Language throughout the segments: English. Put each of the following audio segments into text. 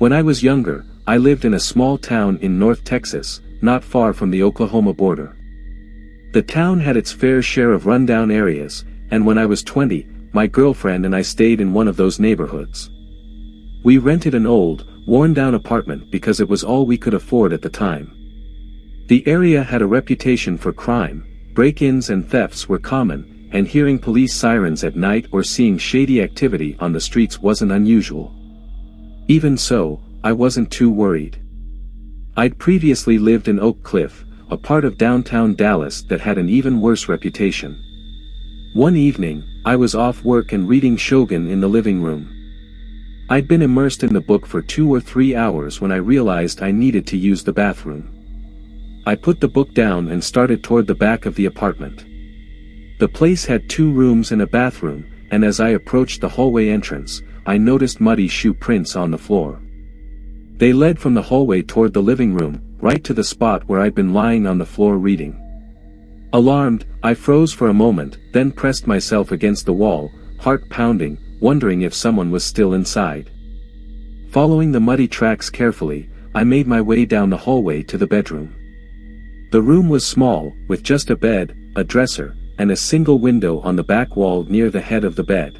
When I was younger, I lived in a small town in North Texas, not far from the Oklahoma border. The town had its fair share of rundown areas, and when I was 20, my girlfriend and I stayed in one of those neighborhoods. We rented an old, worn-down apartment because it was all we could afford at the time. The area had a reputation for crime, break-ins and thefts were common, and hearing police sirens at night or seeing shady activity on the streets wasn't unusual. Even so, I wasn't too worried. I'd previously lived in Oak Cliff, a part of downtown Dallas that had an even worse reputation. One evening, I was off work and reading Shogun in the living room. I'd been immersed in the book for 2 or 3 hours when I realized I needed to use the bathroom. I put the book down and started toward the back of the apartment. The place had 2 rooms and a bathroom, and as I approached the hallway entrance, I noticed muddy shoe prints on the floor. They led from the hallway toward the living room, right to the spot where I'd been lying on the floor reading. Alarmed, I froze for a moment, then pressed myself against the wall, heart pounding, wondering if someone was still inside. Following the muddy tracks carefully, I made my way down the hallway to the bedroom. The room was small, with just a bed, a dresser, and a single window on the back wall near the head of the bed.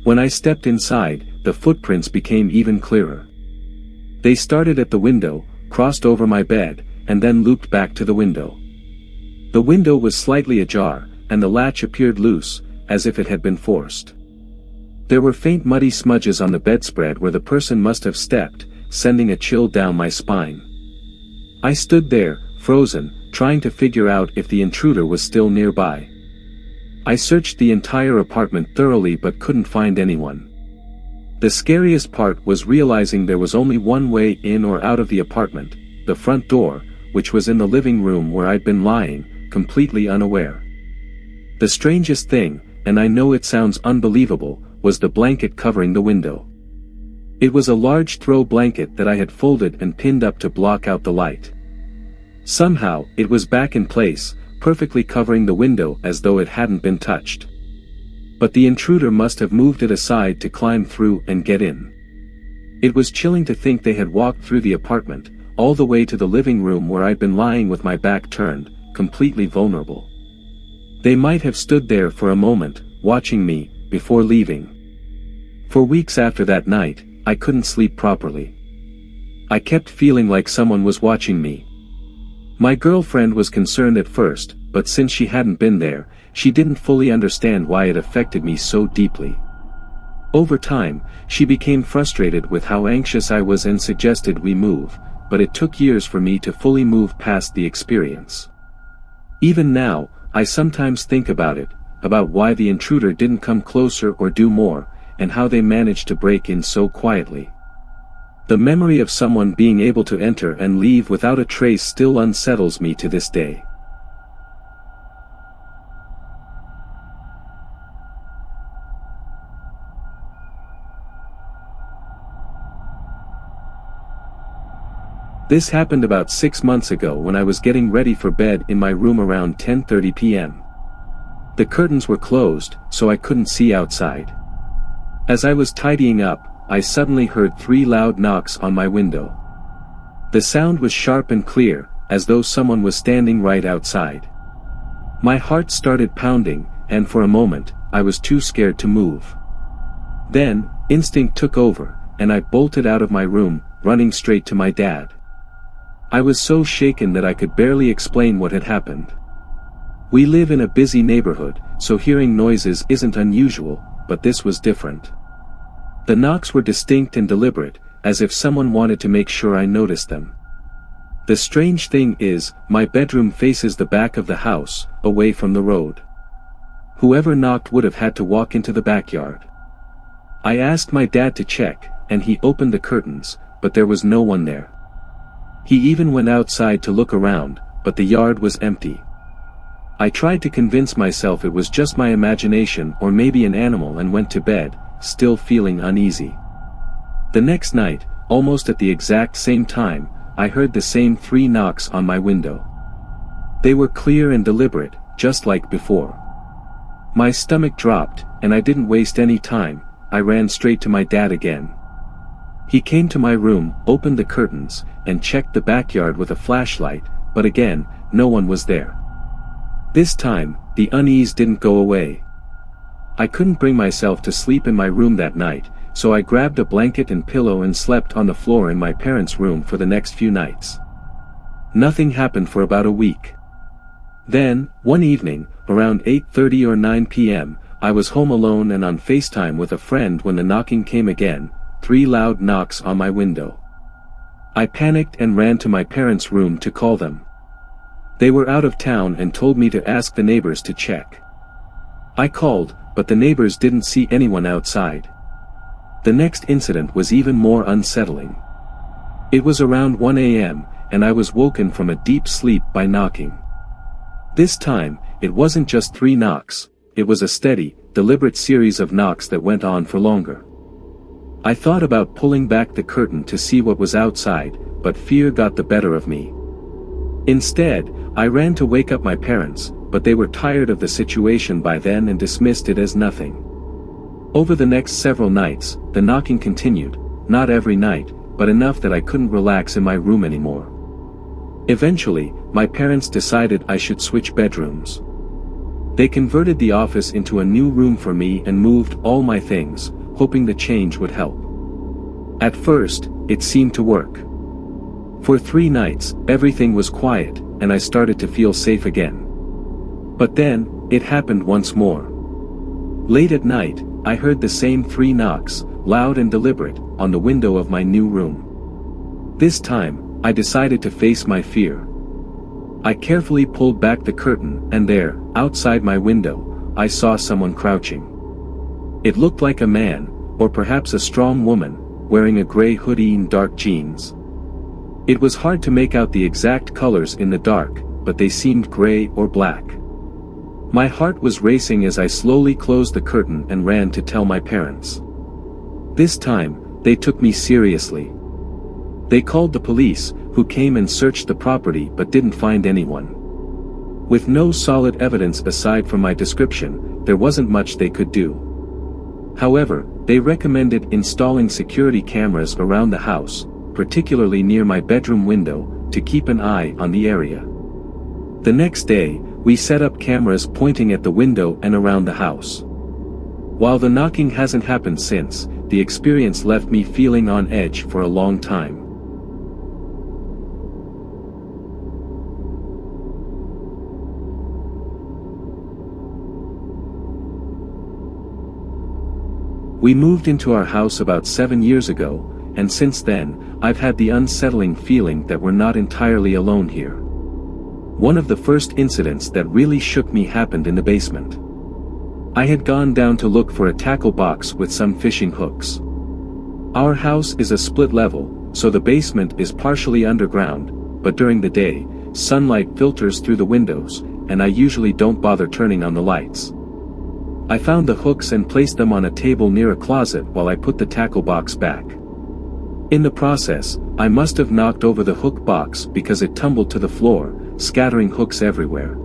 When I stepped inside, the footprints became even clearer. They started at the window, crossed over my bed, and then looped back to the window. The window was slightly ajar, and the latch appeared loose, as if it had been forced. There were faint muddy smudges on the bedspread where the person must have stepped, sending a chill down my spine. I stood there, frozen, trying to figure out if the intruder was still nearby. I searched the entire apartment thoroughly but couldn't find anyone. The scariest part was realizing there was only one way in or out of the apartment, the front door, which was in the living room where I'd been lying, completely unaware. The strangest thing, and I know it sounds unbelievable, was the blanket covering the window. It was a large throw blanket that I had folded and pinned up to block out the light. Somehow, it was back in place, perfectly covering the window as though it hadn't been touched. But the intruder must have moved it aside to climb through and get in. It was chilling to think they had walked through the apartment, all the way to the living room where I'd been lying with my back turned, completely vulnerable. They might have stood there for a moment, watching me, before leaving. For weeks after that night, I couldn't sleep properly. I kept feeling like someone was watching me. My girlfriend was concerned at first, but since she hadn't been there, she didn't fully understand why it affected me so deeply. Over time, she became frustrated with how anxious I was and suggested we move, but it took years for me to fully move past the experience. Even now, I sometimes think about it, about why the intruder didn't come closer or do more, and how they managed to break in so quietly. The memory of someone being able to enter and leave without a trace still unsettles me to this day. This happened about 6 months ago when I was getting ready for bed in my room around 10:30 p.m. The curtains were closed, so I couldn't see outside. As I was tidying up, I suddenly heard 3 loud knocks on my window. The sound was sharp and clear, as though someone was standing right outside. My heart started pounding, and for a moment, I was too scared to move. Then, instinct took over, and I bolted out of my room, running straight to my dad. I was so shaken that I could barely explain what had happened. We live in a busy neighborhood, so hearing noises isn't unusual, but this was different. The knocks were distinct and deliberate, as if someone wanted to make sure I noticed them. The strange thing is, my bedroom faces the back of the house, away from the road. Whoever knocked would have had to walk into the backyard. I asked my dad to check, and he opened the curtains, but there was no one there. He even went outside to look around, but the yard was empty. I tried to convince myself it was just my imagination or maybe an animal and went to bed, still feeling uneasy. The next night, almost at the exact same time, I heard the same 3 knocks on my window. They were clear and deliberate, just like before. My stomach dropped, and I didn't waste any time, I ran straight to my dad again. He came to my room, opened the curtains, and checked the backyard with a flashlight, but again, no one was there. This time, the unease didn't go away. I couldn't bring myself to sleep in my room that night, so I grabbed a blanket and pillow and slept on the floor in my parents' room for the next few nights. Nothing happened for about a week. Then, one evening, around 8:30 or 9 p.m., I was home alone and on FaceTime with a friend when the knocking came again, 3 loud knocks on my window. I panicked and ran to my parents' room to call them. They were out of town and told me to ask the neighbors to check. I called, but the neighbors didn't see anyone outside. The next incident was even more unsettling. It was around 1 a.m., and I was woken from a deep sleep by knocking. This time, it wasn't just 3 knocks, it was a steady, deliberate series of knocks that went on for longer. I thought about pulling back the curtain to see what was outside, but fear got the better of me. Instead, I ran to wake up my parents, but they were tired of the situation by then and dismissed it as nothing. Over the next several nights, the knocking continued, not every night, but enough that I couldn't relax in my room anymore. Eventually, my parents decided I should switch bedrooms. They converted the office into a new room for me and moved all my things, hoping the change would help. At first, it seemed to work. For 3 nights, everything was quiet, and I started to feel safe again. But then, it happened once more. Late at night, I heard the same 3 knocks, loud and deliberate, on the window of my new room. This time, I decided to face my fear. I carefully pulled back the curtain, and there, outside my window, I saw someone crouching. It looked like a man, or perhaps a strong woman, wearing a gray hoodie and dark jeans. It was hard to make out the exact colors in the dark, but they seemed gray or black. My heart was racing as I slowly closed the curtain and ran to tell my parents. This time, they took me seriously. They called the police, who came and searched the property but didn't find anyone. With no solid evidence aside from my description, there wasn't much they could do. However, they recommended installing security cameras around the house, particularly near my bedroom window, to keep an eye on the area. The next day, we set up cameras pointing at the window and around the house. While the knocking hasn't happened since, the experience left me feeling on edge for a long time. We moved into our house about 7 years ago, and since then, I've had the unsettling feeling that we're not entirely alone here. One of the first incidents that really shook me happened in the basement. I had gone down to look for a tackle box with some fishing hooks. Our house is a split level, so the basement is partially underground, but during the day, sunlight filters through the windows, and I usually don't bother turning on the lights. I found the hooks and placed them on a table near a closet while I put the tackle box back. In the process, I must have knocked over the hook box because it tumbled to the floor, scattering hooks everywhere.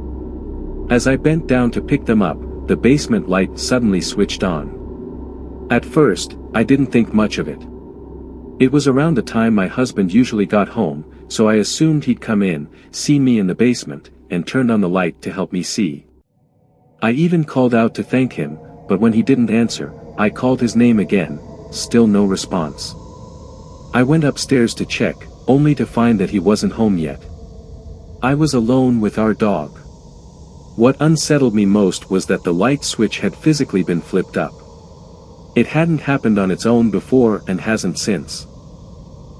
As I bent down to pick them up, the basement light suddenly switched on. At first, I didn't think much of it. It was around the time my husband usually got home, so I assumed he'd come in, seen me in the basement, and turned on the light to help me see. I even called out to thank him, but when he didn't answer, I called his name again, still no response. I went upstairs to check, only to find that he wasn't home yet. I was alone with our dog. What unsettled me most was that the light switch had physically been flipped up. It hadn't happened on its own before and hasn't since.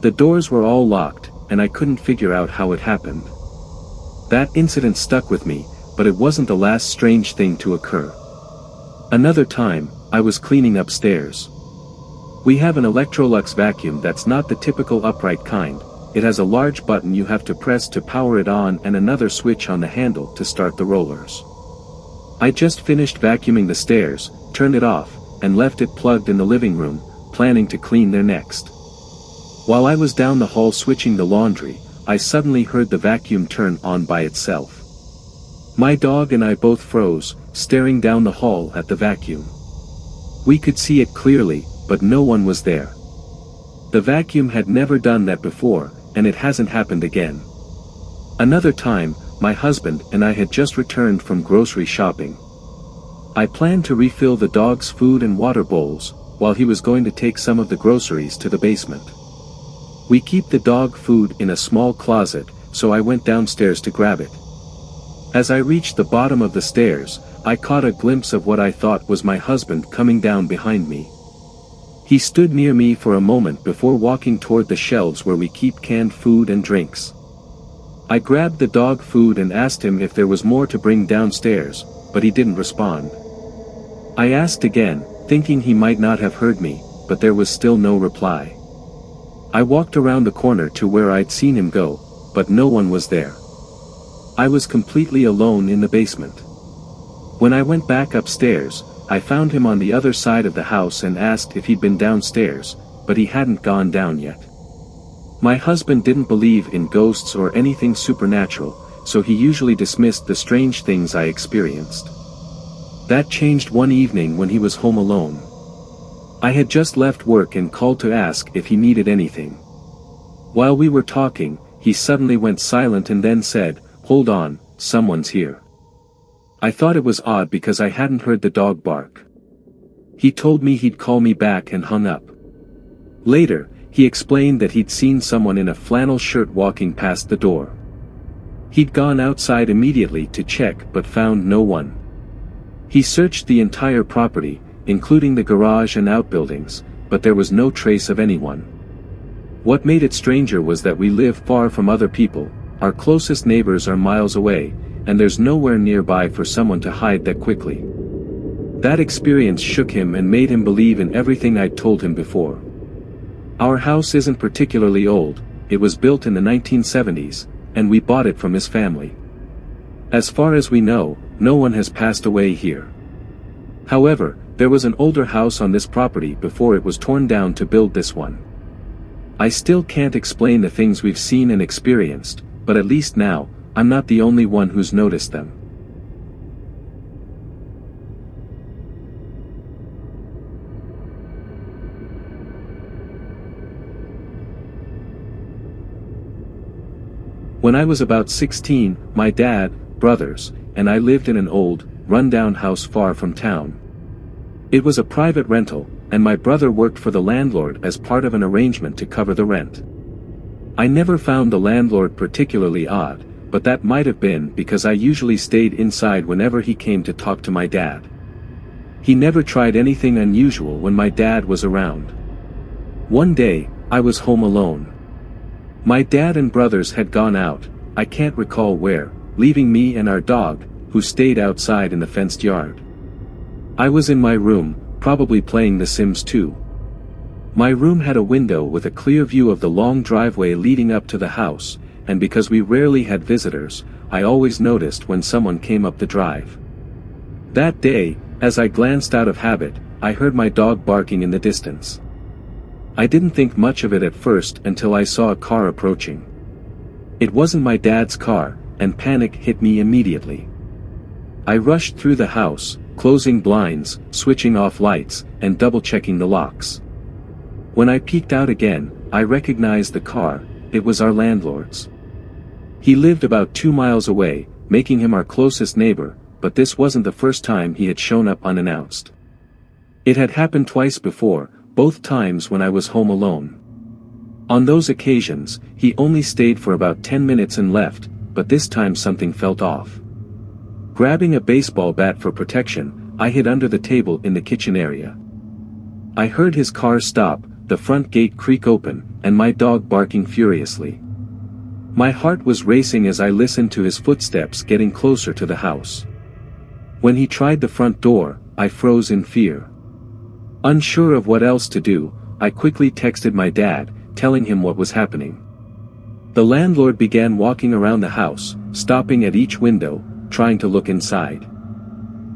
The doors were all locked, and I couldn't figure out how it happened. That incident stuck with me, but it wasn't the last strange thing to occur. Another time, I was cleaning upstairs. We have an Electrolux vacuum that's not the typical upright kind. It has a large button you have to press to power it on and another switch on the handle to start the rollers. I just finished vacuuming the stairs, turned it off, and left it plugged in the living room, planning to clean there next. While I was down the hall switching the laundry, I suddenly heard the vacuum turn on by itself. My dog and I both froze, staring down the hall at the vacuum. We could see it clearly, but no one was there. The vacuum had never done that before, and it hasn't happened again. Another time, my husband and I had just returned from grocery shopping. I planned to refill the dog's food and water bowls, while he was going to take some of the groceries to the basement. We keep the dog food in a small closet, so I went downstairs to grab it. As I reached the bottom of the stairs, I caught a glimpse of what I thought was my husband coming down behind me. He stood near me for a moment before walking toward the shelves where we keep canned food and drinks. I grabbed the dog food and asked him if there was more to bring downstairs, but he didn't respond. I asked again, thinking he might not have heard me, but there was still no reply. I walked around the corner to where I'd seen him go, but no one was there. I was completely alone in the basement. When I went back upstairs, I found him on the other side of the house and asked if he'd been downstairs, but he hadn't gone down yet. My husband didn't believe in ghosts or anything supernatural, so he usually dismissed the strange things I experienced. That changed one evening when he was home alone. I had just left work and called to ask if he needed anything. While we were talking, he suddenly went silent and then said, "Hold on, someone's here." I thought it was odd because I hadn't heard the dog bark. He told me he'd call me back and hung up. Later, he explained that he'd seen someone in a flannel shirt walking past the door. He'd gone outside immediately to check but found no one. He searched the entire property, including the garage and outbuildings, but there was no trace of anyone. What made it stranger was that we live far from other people, our closest neighbors are miles away, and there's nowhere nearby for someone to hide that quickly. That experience shook him and made him believe in everything I'd told him before. Our house isn't particularly old, it was built in the 1970s, and we bought it from his family. As far as we know, no one has passed away here. However, there was an older house on this property before it was torn down to build this one. I still can't explain the things we've seen and experienced, but at least now, I'm not the only one who's noticed them. When I was about 16, my dad, brothers, and I lived in an old, run-down house far from town. It was a private rental, and my brother worked for the landlord as part of an arrangement to cover the rent. I never found the landlord particularly odd, but that might have been because I usually stayed inside whenever he came to talk to my dad. He never tried anything unusual when my dad was around. One day, I was home alone. My dad and brothers had gone out, I can't recall where, leaving me and our dog, who stayed outside in the fenced yard. I was in my room, probably playing The Sims 2. My room had a window with a clear view of the long driveway leading up to the house, and because we rarely had visitors, I always noticed when someone came up the drive. That day, as I glanced out of habit, I heard my dog barking in the distance. I didn't think much of it at first until I saw a car approaching. It wasn't my dad's car, and panic hit me immediately. I rushed through the house, closing blinds, switching off lights, and double-checking the locks. When I peeked out again, I recognized the car, it was our landlord's. He lived about 2 miles away, making him our closest neighbor, but this wasn't the first time he had shown up unannounced. It had happened twice before, both times when I was home alone. On those occasions, he only stayed for about 10 minutes and left, but this time something felt off. Grabbing a baseball bat for protection, I hid under the table in the kitchen area. I heard his car stop, the front gate creak open, and my dog barking furiously. My heart was racing as I listened to his footsteps getting closer to the house. When he tried the front door, I froze in fear. Unsure of what else to do, I quickly texted my dad, telling him what was happening. The landlord began walking around the house, stopping at each window, trying to look inside.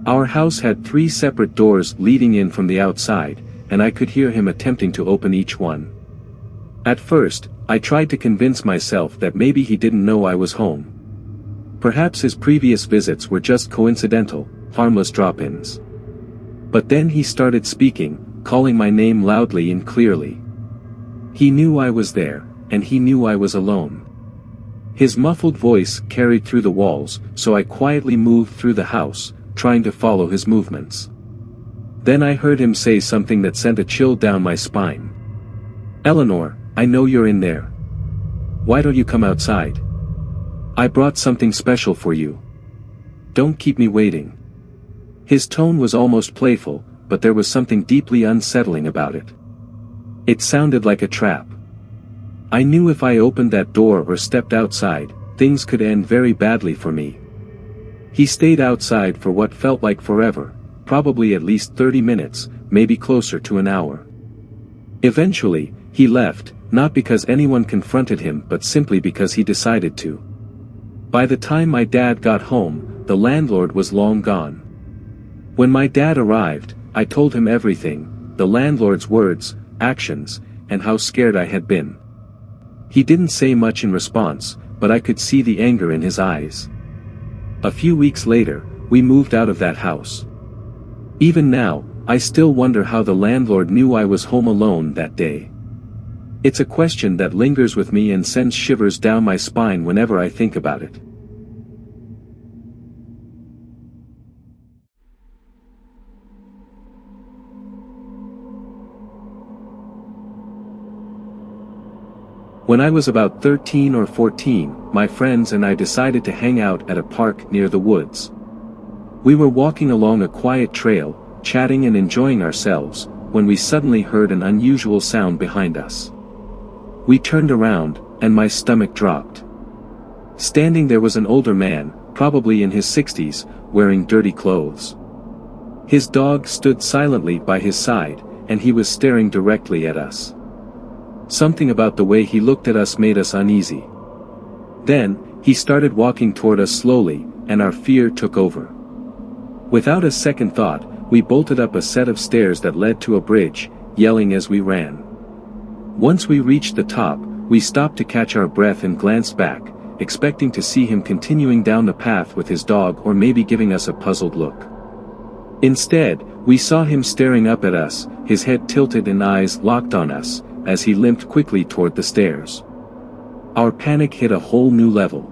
Our house had 3 separate doors leading in from the outside, and I could hear him attempting to open each one. At first, I tried to convince myself that maybe he didn't know I was home. Perhaps his previous visits were just coincidental, harmless drop-ins. But then he started speaking, calling my name loudly and clearly. He knew I was there, and he knew I was alone. His muffled voice carried through the walls, so I quietly moved through the house, trying to follow his movements. Then I heard him say something that sent a chill down my spine. "Eleanor, I know you're in there. Why don't you come outside? I brought something special for you. Don't keep me waiting." His tone was almost playful, but there was something deeply unsettling about it. It sounded like a trap. I knew if I opened that door or stepped outside, things could end very badly for me. He stayed outside for what felt like forever, probably at least 30 minutes, maybe closer to an hour. Eventually, he left, not because anyone confronted him but simply because he decided to. By the time my dad got home, the landlord was long gone. When my dad arrived, I told him everything, the landlord's words, actions, and how scared I had been. He didn't say much in response, but I could see the anger in his eyes. A few weeks later, we moved out of that house. Even now, I still wonder how the landlord knew I was home alone that day. It's a question that lingers with me and sends shivers down my spine whenever I think about it. When I was about 13 or 14, my friends and I decided to hang out at a park near the woods. We were walking along a quiet trail, chatting and enjoying ourselves, when we suddenly heard an unusual sound behind us. We turned around, and my stomach dropped. Standing there was an older man, probably in his 60s, wearing dirty clothes. His dog stood silently by his side, and he was staring directly at us. Something about the way he looked at us made us uneasy. Then, he started walking toward us slowly, and our fear took over. Without a second thought, we bolted up a set of stairs that led to a bridge, yelling as we ran. Once we reached the top, we stopped to catch our breath and glanced back, expecting to see him continuing down the path with his dog or maybe giving us a puzzled look. Instead, we saw him staring up at us, his head tilted and eyes locked on us, as he limped quickly toward the stairs. Our panic hit a whole new level.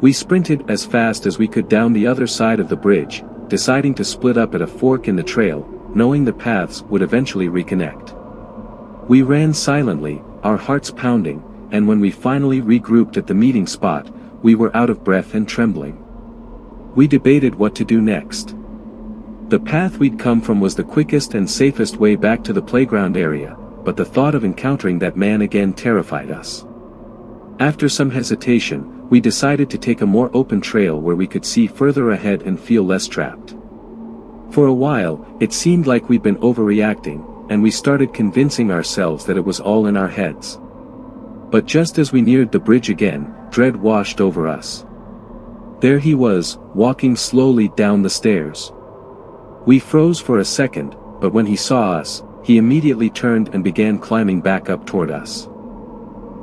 We sprinted as fast as we could down the other side of the bridge, deciding to split up at a fork in the trail, knowing the paths would eventually reconnect. We ran silently, our hearts pounding, and when we finally regrouped at the meeting spot, we were out of breath and trembling. We debated what to do next. The path we'd come from was the quickest and safest way back to the playground area, but the thought of encountering that man again terrified us. After some hesitation, we decided to take a more open trail where we could see further ahead and feel less trapped. For a while, it seemed like we'd been overreacting, and we started convincing ourselves that it was all in our heads. But just as we neared the bridge again, dread washed over us. There he was, walking slowly down the stairs. We froze for a second, but when he saw us, he immediately turned and began climbing back up toward us.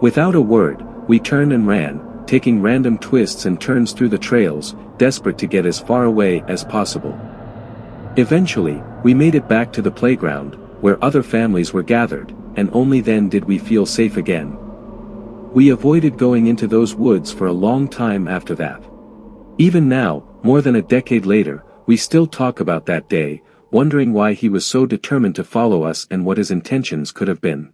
Without a word, we turned and ran, taking random twists and turns through the trails, desperate to get as far away as possible. Eventually, we made it back to the playground, where other families were gathered, and only then did we feel safe again. We avoided going into those woods for a long time after that. Even now, more than a decade later, we still talk about that day, wondering why he was so determined to follow us and what his intentions could have been.